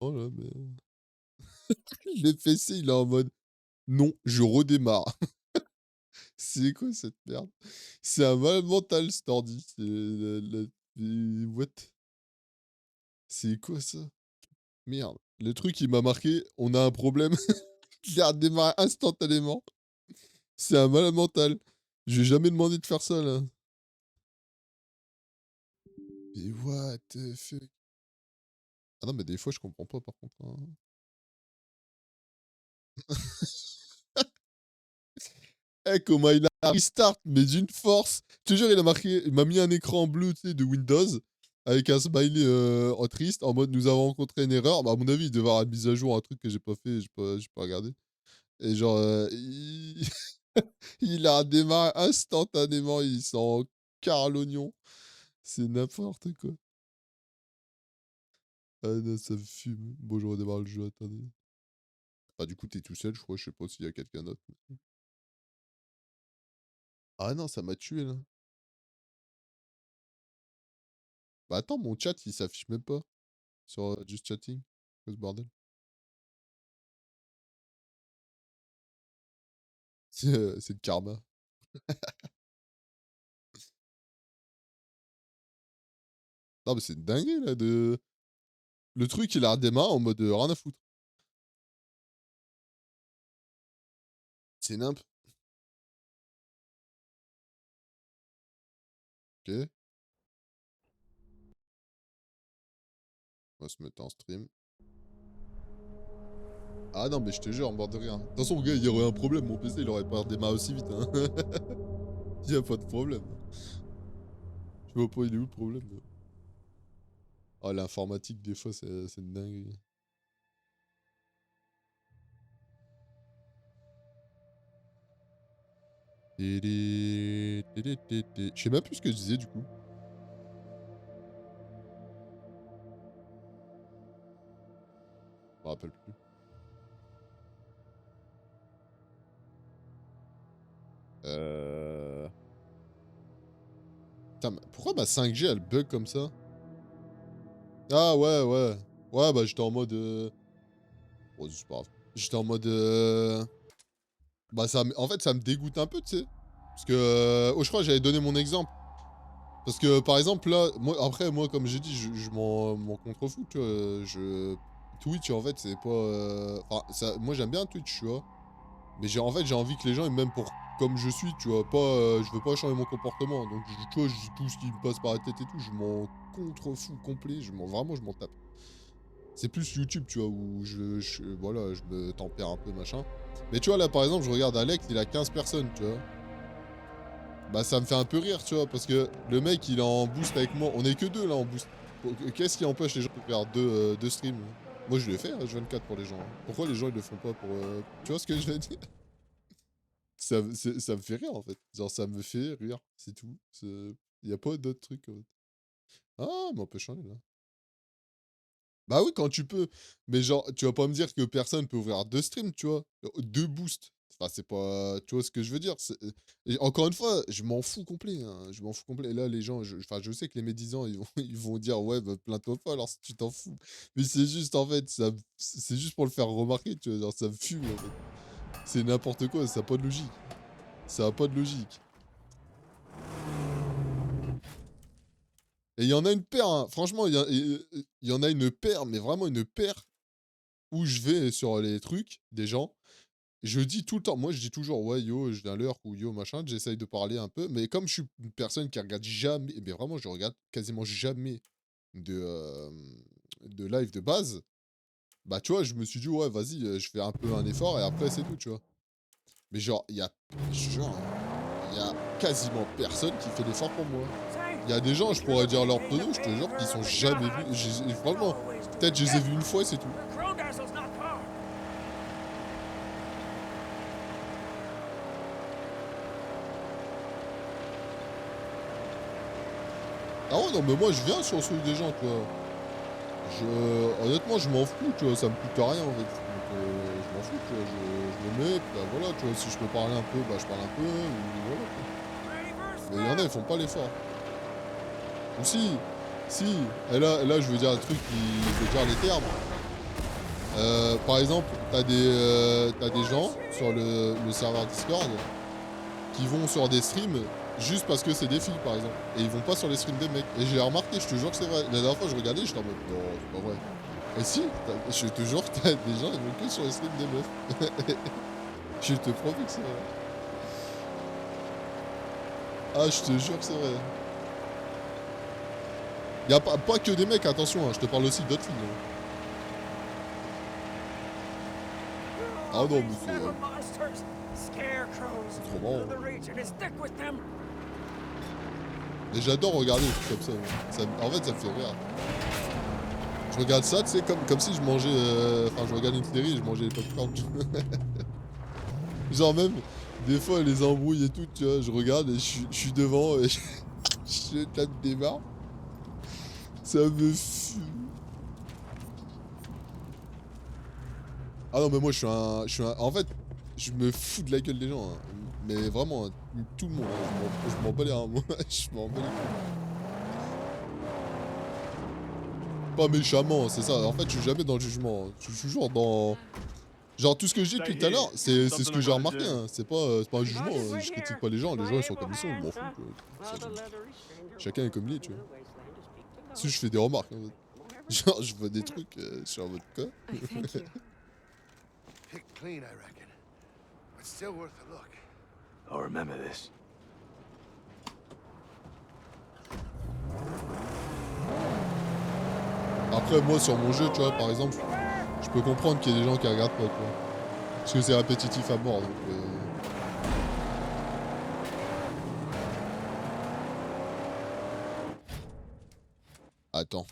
Oh là, mais les fessées, il est en mode: «Non, je redémarre». C'est quoi cette merde? C'est un malade mental cet ordi, c'est la mais what? C'est quoi ça? Merde. Le truc, il m'a marqué: «On a un problème». Il a redémarré instantanément. C'est un malade mental. Je lui ai jamais demandé de faire ça, là. Mais what the fuck? Ah non, mais des fois, je comprends pas par contre, hein. Eh, comment il a restart, mais d'une force. Je te jure, il a marqué, il m'a mis un écran bleu, tu sais, de Windows, avec un smiley en triste, en mode nous avons rencontré une erreur. Bah, à mon avis, il devait avoir une mise à jour, un truc que j'ai pas fait, j'ai pas regardé. Et genre, il a démarré instantanément, il s'en carre l'oignon. C'est n'importe quoi. Ah non, ça me fume. Bon, je redémarre le jeu, attendez. Ah, du coup, t'es tout seul, je crois, je sais pas s'il y a quelqu'un d'autre. Ah non, ça m'a tué, là. Bah attends, mon chat, il s'affiche même pas sur Just Chatting. Quoi ce bordel? C'est le karma. Non, mais c'est une dinguerie, là, de le truc, il a redémarré en mode, rien à foutre. C'est nimp. OK. On va se mettre en stream. Ah non, mais je te jure, mort de rire. De toute façon, gars, il y aurait un problème, mon PC, il aurait pas redémarré aussi vite, hein. Il y a pas de problème. Je vois pas, il est où le problème, là? Ah, l'informatique, des fois, c'est une dinguerie. Tédé, tédé, tédé. Je sais même plus ce que je disais, du coup. Je me rappelle plus. Euh... Putain, mais pourquoi ma 5G, elle bug comme ça? Ah ouais, ouais. Ouais, bah, j'étais en mode, oh, c'est pas grave. J'étais en mode, bah, en fait, ça me dégoûte un peu, tu sais? Parce que, oh, je crois que j'avais donné mon exemple. Parce que, par exemple, là, moi après, moi, comme j'ai dit, je m'en contrefous, tu vois? Twitch, en fait, c'est pas, enfin, ça moi, j'aime bien Twitch, tu vois? Mais en fait, j'ai envie que les gens, ils m'aiment pour comme je suis, tu vois? Pas, je veux pas changer mon comportement. Donc, tu vois, tout ce qui me passe par la tête et tout, je m'en contrefous complet. Vraiment, je m'en tape. C'est plus YouTube, tu vois, où voilà, je me tempère un peu, machin. Mais tu vois, là, par exemple, je regarde Alex, il a 15 personnes, tu vois. Bah, ça me fait un peu rire, tu vois, parce que le mec, il est en boost avec moi. On est que deux, là, en boost. Qu'est-ce qui empêche les gens de faire deux streams? Moi, je le fais, H24 pour les gens, hein. Pourquoi les gens, ils le font pas pour... Tu vois ce que je veux dire? Ça me fait rire, en fait. Genre, ça me fait rire, c'est tout. Il y a pas d'autres trucs, en fait. Ah, mais on peut changer, là. Bah oui, quand tu peux. Mais genre, tu vas pas me dire que personne peut ouvrir 2 streams, tu vois? 2 boosts. Enfin, c'est pas tu vois ce que je veux dire? Et encore une fois, je m'en fous complet, hein, je m'en fous complet. Et là, les gens, enfin, je sais que les médisants, ils vont ils vont dire: «Ouais, bah, plains-toi pas alors si tu t'en fous». Mais c'est juste, en fait, c'est juste pour le faire remarquer, tu vois? Genre, ça me fume, en fait. C'est n'importe quoi, ça a pas de logique. Ça a pas de logique. Et il y en a une paire, hein. Franchement, il y en a une paire, mais vraiment une paire où je vais sur les trucs des gens. Je dis tout le temps, moi je dis toujours: «Ouais, yo, je viens à l'heure» ou «Yo, machin», j'essaye de parler un peu, mais comme je suis une personne qui regarde jamais, mais vraiment je regarde quasiment jamais de live de base, bah, tu vois, je me suis dit: «Ouais, vas-y, je fais un peu un effort et après c'est tout», tu vois? Mais genre, genre, il y a quasiment personne qui fait l'effort pour moi. Il y a des gens, je pourrais dire leur pseudo, je te jure qu'ils sont jamais vus. Franchement, peut-être je les ai vus une fois et c'est tout. Ah ouais, non, mais moi je viens sur le truc des gens, tu vois? Honnêtement, je m'en fous, tu vois? Ça me coûte rien, en fait. Donc, je m'en fous, tu vois? Je me mets, puis bah, voilà, tu vois? Si je peux parler un peu, bah, je parle un peu, ou voilà, quoi. Mais il y en a, ils font pas l'effort. Ou si, si, et là, je veux dire un truc qui je veux dire les termes. Par exemple, t'as des gens sur le serveur Discord qui vont sur des streams juste parce que c'est des filles, par exemple. Et ils vont pas sur les streams des mecs. Et j'ai remarqué, je te jure que c'est vrai. La dernière fois, je regardais, j'étais en mode, non, c'est pas vrai. Et si, je te jure que t'as des gens, ils vont que sur les streams des meufs. Je te promets que c'est vrai. Ah, je te jure que c'est vrai. Y'a pas que des mecs, attention, hein, je te parle aussi d'autres filles. Hein. Ah non, mais c'est trop marrant. Et j'adore regarder des trucs comme ça. En fait, ça me fait rire. Je regarde ça, tu sais, comme si je mangeais... Enfin, je regarde une série et je mangeais les popcorn. Genre même, des fois, les embrouilles et tout, tu vois, je regarde et je suis devant et je tape des barres. Ça me fume. Ah non, mais moi, je suis un... En fait, je me fous de la gueule des gens. Hein. Mais vraiment, hein, tout le monde. Hein. Je m'en bats les reins, moi. Je m'en bats les couilles. Pas méchamment, c'est ça. En fait, je suis jamais dans le jugement. Je suis toujours dans... Genre, tout ce que je dis depuis tout à l'heure, c'est ce que j'ai remarqué. Hein. C'est pas un jugement. Je critique pas les gens. Les gens, ils sont comme ils sont. Je m'en fous. Chacun est comme il est, tu vois. Si je fais des remarques, en fait. Genre, je vois des trucs, je suis en mode quoi. Après, moi, sur mon jeu, tu vois, par exemple, je peux comprendre qu'il y a des gens qui regardent pas, tu vois. Parce que c'est répétitif à mort, donc... Attends.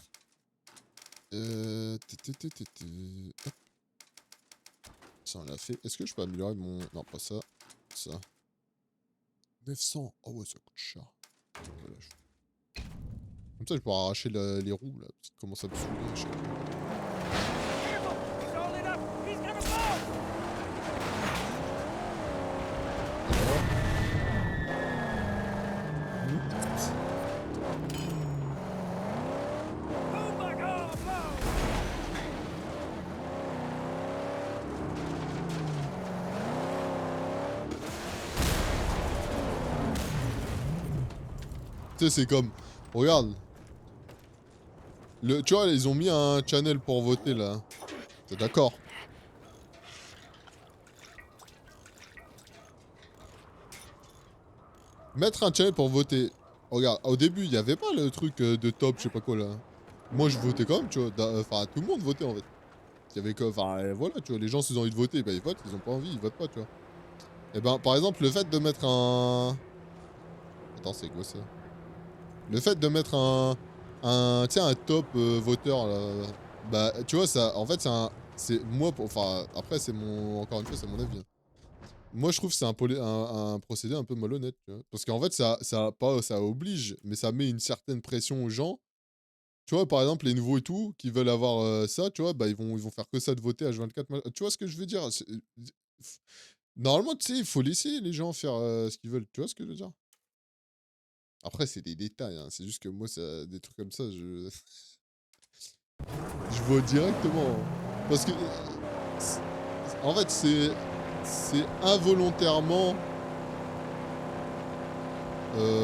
Ça, on l'a fait. Est-ce que je peux améliorer mon... Non, pas ça. Ça. 900. Oh ouais, ça coûte cher. Voilà, Comme ça, je pourrais arracher les roues, là. Parce que commence à me saouler à chaque fois. Tu sais, c'est comme... Regarde. Tu vois, ils ont mis un channel pour voter, là. T'es d'accord? Mettre un channel pour voter. Regarde, au début, il n'y avait pas le truc de top, je sais pas quoi, là. Moi, je votais quand même, tu vois. Enfin, tout le monde votait, en fait. Il y avait que... Enfin, voilà, tu vois. Les gens, s'ils ont envie de voter, bah, ils votent. Ils ont pas envie, ils votent pas, tu vois. Et ben, par exemple, le fait de mettre un... Attends, c'est quoi, ça? Le fait de mettre tu sais, un top voteur, là, bah, tu vois, ça, en fait, c'est moi, enfin, après, c'est mon, encore une fois, c'est mon avis. Hein. Moi, je trouve que c'est un procédé un peu malhonnête, tu vois. Parce qu'en fait, ça oblige, mais ça met une certaine pression aux gens. Tu vois, par exemple, les nouveaux et tout, qui veulent avoir ça, tu vois, bah, ils vont faire que ça de voter H24. Tu vois ce que je veux dire? Normalement, tu sais, il faut laisser les gens faire ce qu'ils veulent. Tu vois ce que je veux dire? Après, c'est des détails, hein. C'est juste que moi, des trucs comme ça, je vois directement. Hein. Parce que, en fait, c'est involontairement,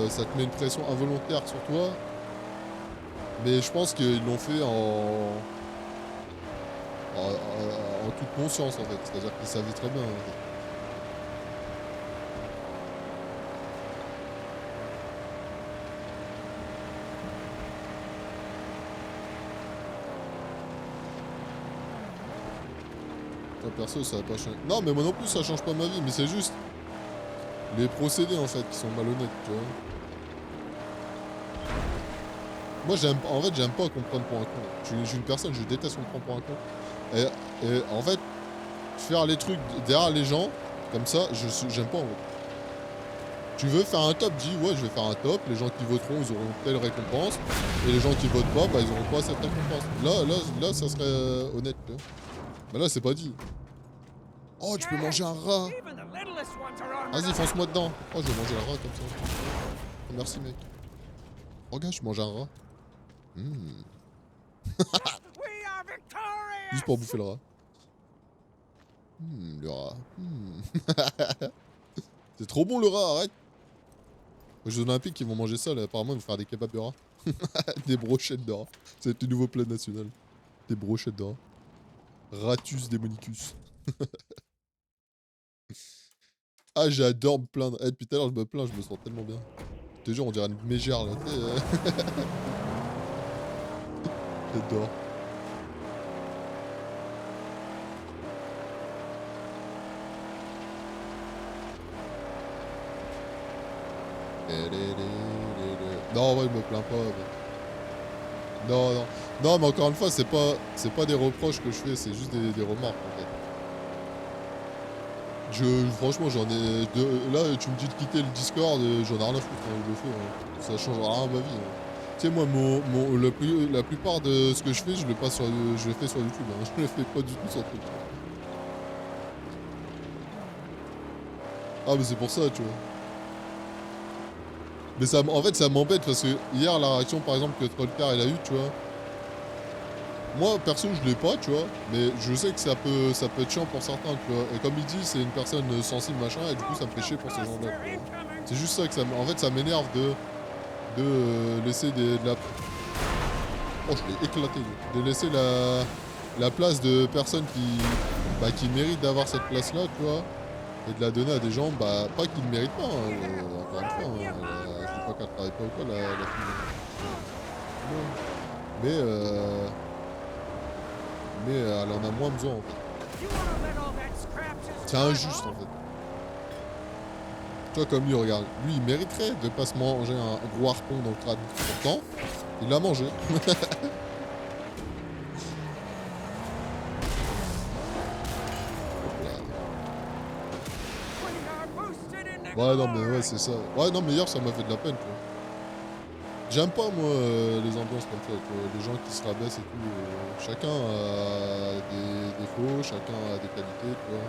ça te met une pression involontaire sur toi. Mais je pense qu'ils l'ont fait en toute conscience, en fait. C'est-à-dire qu'ils savaient très bien. En fait. Toi, perso, ça va pas changer. Non, mais moi non plus, ça change pas ma vie. Mais c'est juste les procédés, en fait, qui sont malhonnêtes, tu vois. Moi, en fait, j'aime pas qu'on me prenne pour un con. Je suis une personne, je déteste qu'on me prenne pour un con. Et en fait, faire les trucs derrière les gens, comme ça, j'aime pas, en fait. Tu veux faire un top, dis ouais, je vais faire un top. Les gens qui voteront, ils auront telle récompense. Et les gens qui votent pas, bah, ils auront pas cette récompense. Là, ça serait honnête, tu vois. Mais là, c'est pas dit. Oh, tu peux manger un rat. Vas-y, fonce-moi dedans. Oh, je vais manger un rat comme ça. Oh, merci, mec. Regarde, je mange un rat. Juste pour bouffer le rat. Le rat. C'est trop bon le rat, arrête. Aux Jeux Olympiques, ils vont manger ça, là. Apparemment, ils vont faire des kebabs de rat. Des brochettes de rat. C'est le nouveau plat national. Des brochettes de rat. Ratus Demonicus. Ah, j'adore me plaindre. Eh, depuis tout à l'heure, je me plains, je me sens tellement bien. Je te jure, on dirait une mégère, là. J'adore. Non, en vrai, je me plains pas. Non, non. Non, mais encore une fois, c'est pas des reproches que je fais, c'est juste des remarques, en fait. Franchement, j'en ai... Là, tu me dis de quitter le Discord, j'en ai rien à foutre, hein, je le fais. Hein. Ça change rien à ma vie. Hein. Tu sais, moi, la plupart de ce que je fais, je le fais sur YouTube. Hein. Je le fais pas du tout sur Twitch. Ah, mais c'est pour ça, tu vois. Mais ça, en fait, ça m'embête parce que hier, la réaction, par exemple, que Trollcar, il a eu, tu vois. Moi, perso, je l'ai pas, tu vois. Mais je sais que ça peut être chiant pour certains, tu vois. Et comme il dit, c'est une personne sensible, machin, et du coup, ça me fait chier pour ces gens-là, tu vois. C'est juste ça que ça en fait, ça m'énerve de laisser de la... Oh, je l'ai éclaté. De laisser la place de personnes qui méritent d'avoir cette place-là, tu vois. Et de la donner à des gens, pas qu'ils ne méritent pas, hein, encore une fois. Hein, je dis pas qu'elle travaille pas ou quoi, la fille. Non. Mais, elle en a moins besoin, en fait. C'est injuste, en fait. Tu vois, comme lui, regarde. Lui, il mériterait de pas se manger un gros harpon dans le crâne. Pourtant, il l'a mangé. Ouais, non, mais ouais, c'est ça. Ouais, non, mais hier, ça m'a fait de la peine, tu vois. J'aime pas, moi, les ambiances comme ça, tu vois. Les gens qui se rabaissent et tout. Chacun a des défauts, chacun a des qualités, tu vois.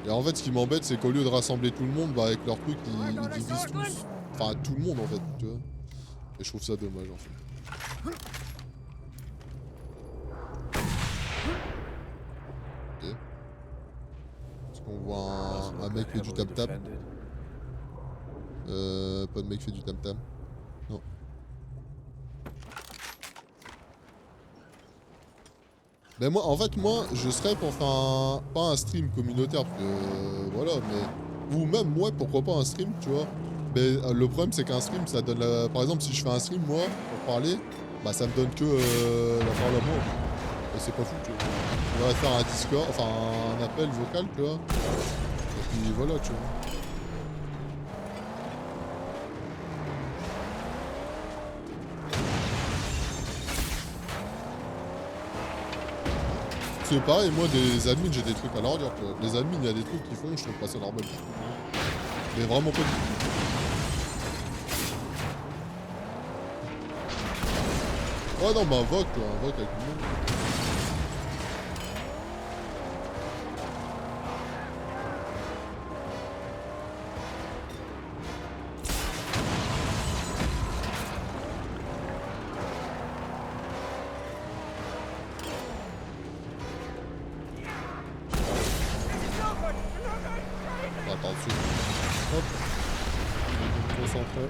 Et en fait, ce qui m'embête, c'est qu'au lieu de rassembler tout le monde, avec leur truc, ils divisent tous. Enfin, tout le monde, en fait, tu vois. Et je trouve ça dommage, en fait. Ok. Est-ce qu'on voit un mec fait du tam-tam? Pas de mec fait du tam-tam. Non. Ben moi, en fait, moi, je serais pour faire pas un stream communautaire, parce que voilà, mais... Ou même, moi, pourquoi pas un stream, tu vois. Mais le problème, c'est qu'un stream, ça donne la... Par exemple, si je fais un stream, moi, pour parler, bah ça me donne que la parole à moi. Et c'est pas fou, tu vois. On va faire un Discord, enfin un appel vocal, tu vois. Et puis voilà, tu vois. C'est pareil, moi, des admins, j'ai des trucs à leur dire, tu vois. Les admins, il y a des trucs qu'ils font, je trouve pas ça normal. Mais vraiment pas du tout. Ouais, non, bah invoque, toi, invoque avec tout le monde. Attention. Hop. Je vais me concentrer.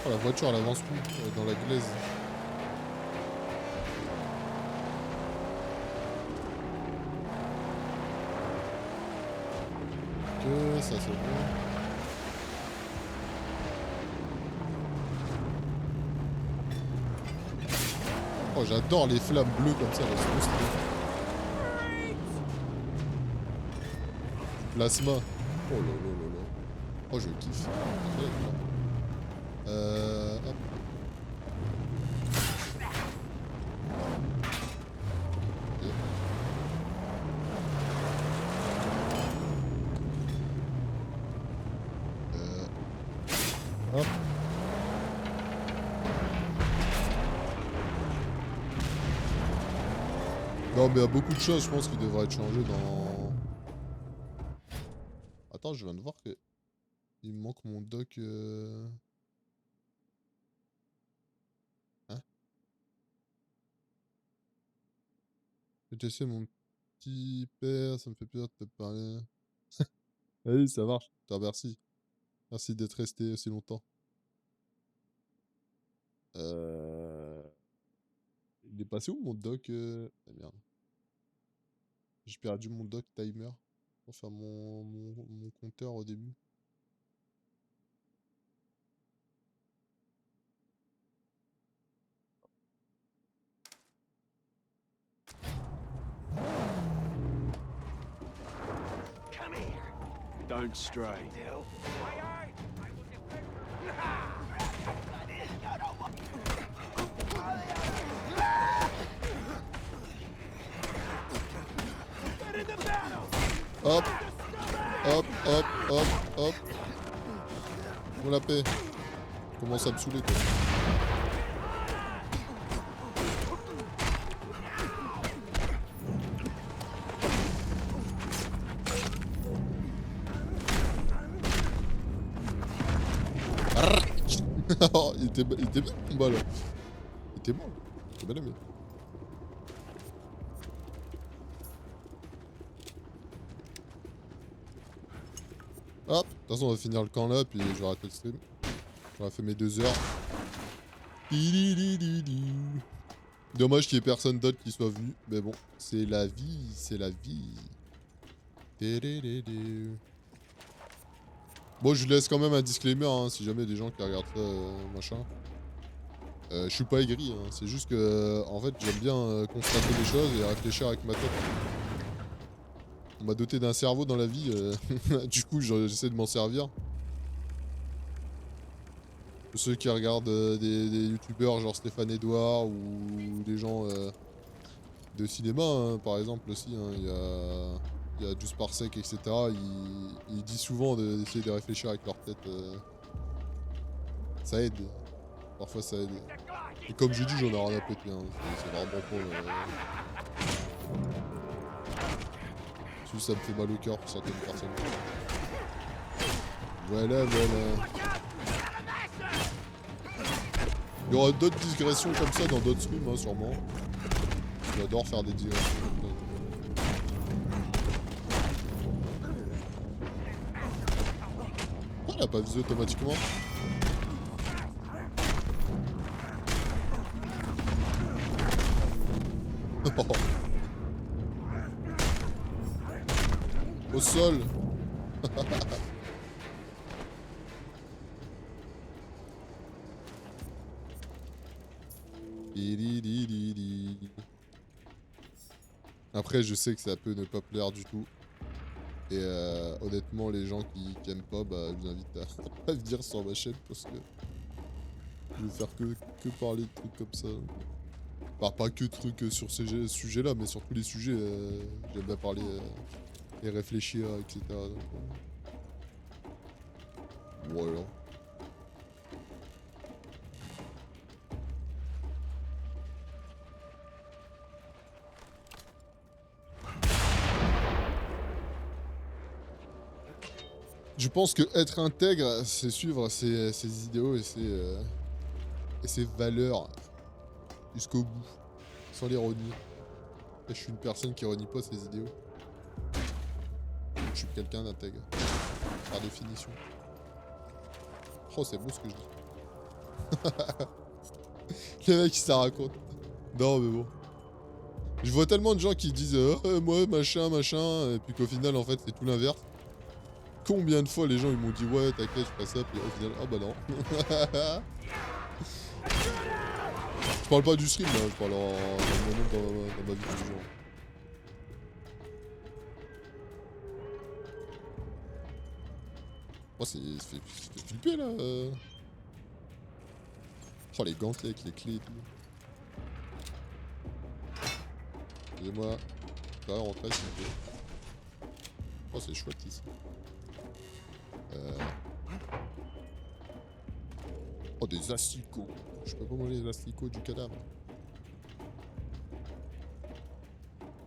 Oh, la voiture, elle avance plus dans la glaise. Ok, ça c'est bon. Oh, j'adore les flammes bleues comme ça, elles sont trop stylées. Plasma. Oh là là là là. Oh, je kiffe. Hop. Ok. Hop. Non, mais il y a beaucoup de choses, je pense, qui devraient être changées dans... Attends, je viens de voir que... Il me manque mon doc... Hein? ETC, mon... Super, ça me fait plaisir de te parler. Oui, ça marche. Je te remercie. Merci d'être resté aussi longtemps. Il est passé où mon doc Ah merde. J'ai perdu mon doc timer. Enfin, mon compteur au début. Don't stray. Hop, hop, hop, hop, hop. On la paix. Commence à me saouler, quoi. Oh, il était bien le combat là. Il était bon. J'ai bien aimé. Hop, de toute façon on va finir le camp là, puis je vais arrêter le stream. J'aurai fait mes 2 heures. Dommage qu'il y ait personne d'autre qui soit venu. Mais bon, c'est la vie, c'est la vie. Bon, je laisse quand même un disclaimer, hein, si jamais des gens qui regardent ça, machin. Je suis pas aigri, hein, c'est juste que, en fait, j'aime bien constater les choses et réfléchir avec ma tête. On m'a doté d'un cerveau dans la vie, du coup, j'essaie de m'en servir. Pour ceux qui regardent des youtubeurs genre Stéphane Edouard ou des gens de cinéma, hein, par exemple, aussi, hein, il y a Juice Parsec, etc. Ils disent souvent d'essayer de réfléchir avec leur tête. Ça aide. Parfois, ça aide. Et comme j'ai dit, j'en ai rien à péter. Hein. C'est vraiment pas... Ça me fait mal au cœur pour certaines personnes. Voilà, voilà. Il y aura d'autres digressions comme ça dans d'autres streams, hein, sûrement. J'adore faire des digressions comme ça. Pourquoi elle a pas visé automatiquement? Au sol. Après, je sais que ça peut ne pas plaire du tout. Et honnêtement, les gens qui aiment pas, bah, je vous invite à venir sur ma chaîne parce que je vais faire que parler de trucs comme ça. Enfin, pas que de trucs sur ces sujets-là, mais sur tous les sujets, j'aime bien parler et réfléchir, etc. Donc, voilà. Je pense que être intègre, c'est suivre ses idéaux et ses valeurs jusqu'au bout, sans les renier. Et je suis une personne qui renie pas ses idéaux. Je suis quelqu'un d'intègre, par définition. Oh, c'est beau ce que je dis. Les mecs, qui ça raconte. Non, mais bon. Je vois tellement de gens qui disent moi, machin, machin, et puis qu'au final, en fait, c'est tout l'inverse. Combien de fois les gens ils m'ont dit ouais, t'inquiète, je ferai ça, puis au final, ah bah non. Je parle pas du stream, là, je parle dans ma vie de tous les jours. Oh, ça fait flipper là. Oh, les gantelets avec les clés et tout. Excusez-moi. Je vais rentrer s'il vous plaît. Oh, c'est chouette ici. Oh, des asticots. Je peux pas manger les asticots du cadavre.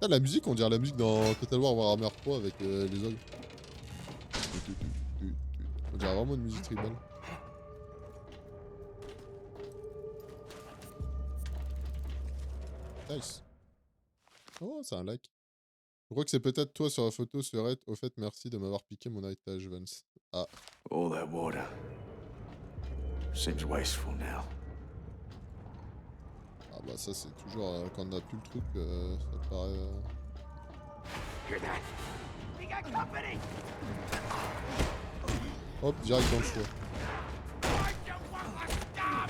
Ah, la musique, on dirait la musique dans Total War Warhammer 3 avec les ogres. On dirait vraiment une musique tribale. Nice. Oh, c'est un lac. Je crois que c'est peut-être toi sur la photo, Serette. Au fait, merci de m'avoir piqué mon héritage, Vance. Ah, All that water seems wasteful now. ah bah ça c'est toujours quand on a plus le truc, ça paraît. Hear that? We got company! Hop, direct dans le foie. Why you want to stop?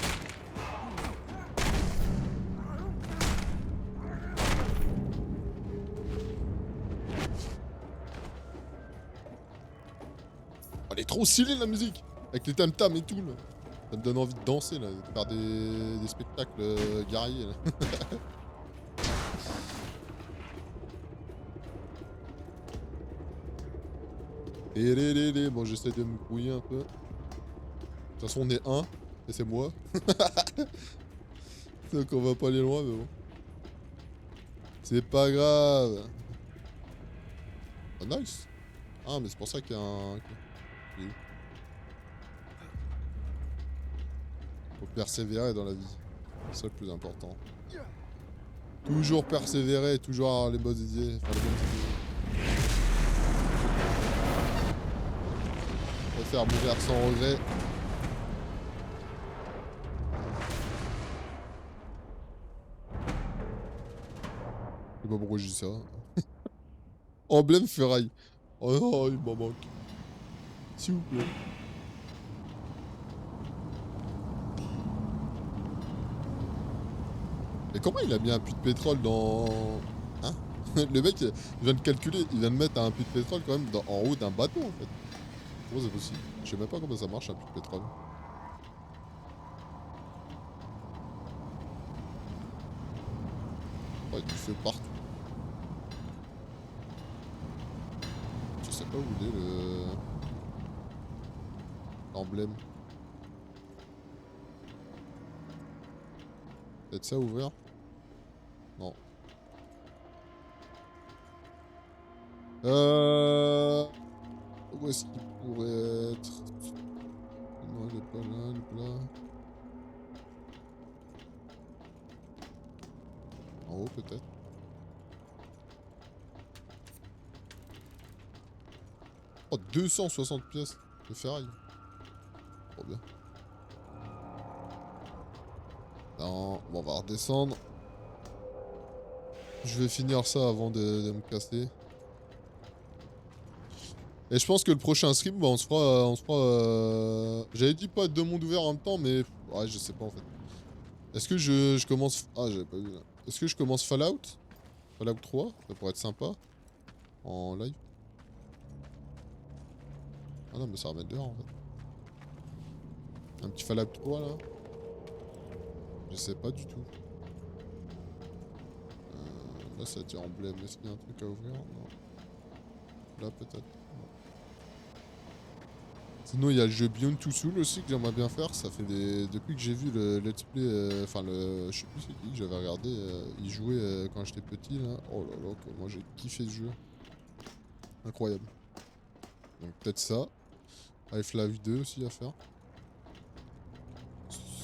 Elle est trop stylée la musique, avec les tam tam et tout là. Ça me donne envie de danser là, de faire des spectacles guerriers là. Bon, j'essaie de me grouiller un peu. De toute façon, on est un, et c'est moi. Donc on va pas aller loin, mais bon. C'est pas grave. Ah, nice. Ah, mais c'est pour ça qu'il y a un... Ok. Il est où? Faut persévérer dans la vie. C'est ça le plus important. Toujours persévérer, toujours avoir les bonnes idées. Enfin, les bonnes idées. On va faire mourir sans regret. Je sais pas pourquoi je dis ça. Emblème ferraille. Oh non, il m'en manque. S'il vous plaît. Mais comment il a mis un puits de pétrole dans... Hein? Le mec, il vient de calculer, il vient de mettre un puits de pétrole quand même en haut d'un bateau en fait. Comment c'est possible? Je sais même pas comment ça marche un puits de pétrole. Oh, il y a du feu partout. Je sais pas où il est le... l'emblème. Peut-être ça ouvert? Non. Où est-ce qu'il pourrait être? Non, il est pas là, il est pas là. En haut peut-être. Oh, 260 pièces de ferraille. Trop bien. Non, bon, on va redescendre. Je vais finir ça avant de me casser. Et je pense que le prochain stream, bah, j'avais dit pas deux mondes ouverts en même temps, mais... Ouais, je sais pas en fait. Est-ce que je commence... Ah, j'avais pas vu là. Est-ce que je commence Fallout? Fallout 3? Ça pourrait être sympa. En live. Ah non, mais ça va mettre dehors en fait. Un petit Fallout 3 là. Je sais pas du tout. Là, ça dit emblème. Est-ce qu'il y a un truc à ouvrir? Non. Là, peut-être. Sinon, il y a le jeu Beyond Two Souls aussi que j'aimerais bien faire. Ça fait des... Depuis que j'ai vu le let's play... Enfin, le... Je sais plus c'est qui que j'avais regardé. Il jouait quand j'étais petit, là. Oh là là, que moi j'ai kiffé ce jeu. Incroyable. Donc peut-être ça. Half-Life 2 aussi à faire.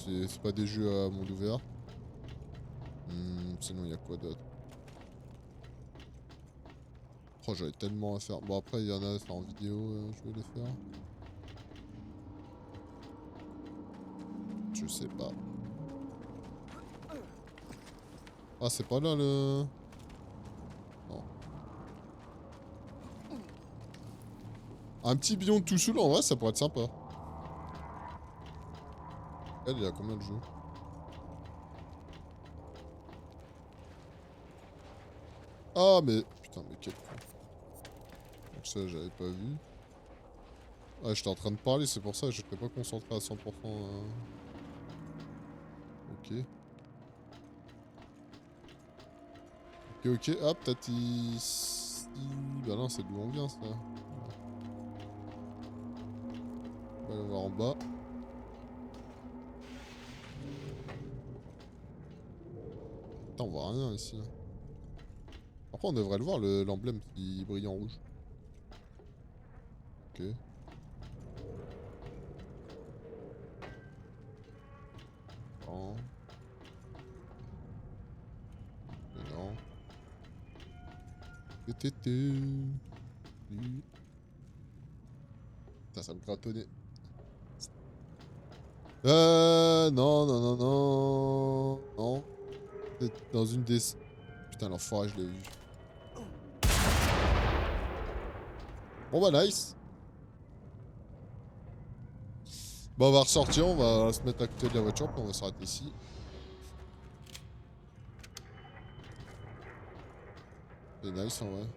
C'est pas des jeux à monde ouvert. Sinon, il y a quoi d'autre? Oh, j'avais tellement à faire. Bon, après, il y en a à faire en vidéo. Je vais les faire. Je sais pas. Ah, c'est pas là le... Non. Un petit Beyond Two Souls, en vrai, ça pourrait être sympa. Elle, il y a combien de jeux? Ah, mais... Putain, mais quel con. Donc ça, j'avais pas vu. Ah, j'étais en train de parler, c'est pour ça, j'étais pas concentré à 100%. Ok. Ok, ok. Ah, peut-être ici... Bah non, c'est d'où on vient, ça. On va aller voir en bas. Putain, on voit rien ici. Par contre, on devrait le voir, l'emblème qui brille en rouge. Ok. Non. Mais non. Putain, ça me gratonnait. Non, non, non, non. Non. Peut-être dans une des... Putain, l'enfoiré, je l'ai vu. Bon bah nice. Bon, on va ressortir, on va se mettre à côté de la voiture, puis on va s'arrêter ici. C'est nice en vrai.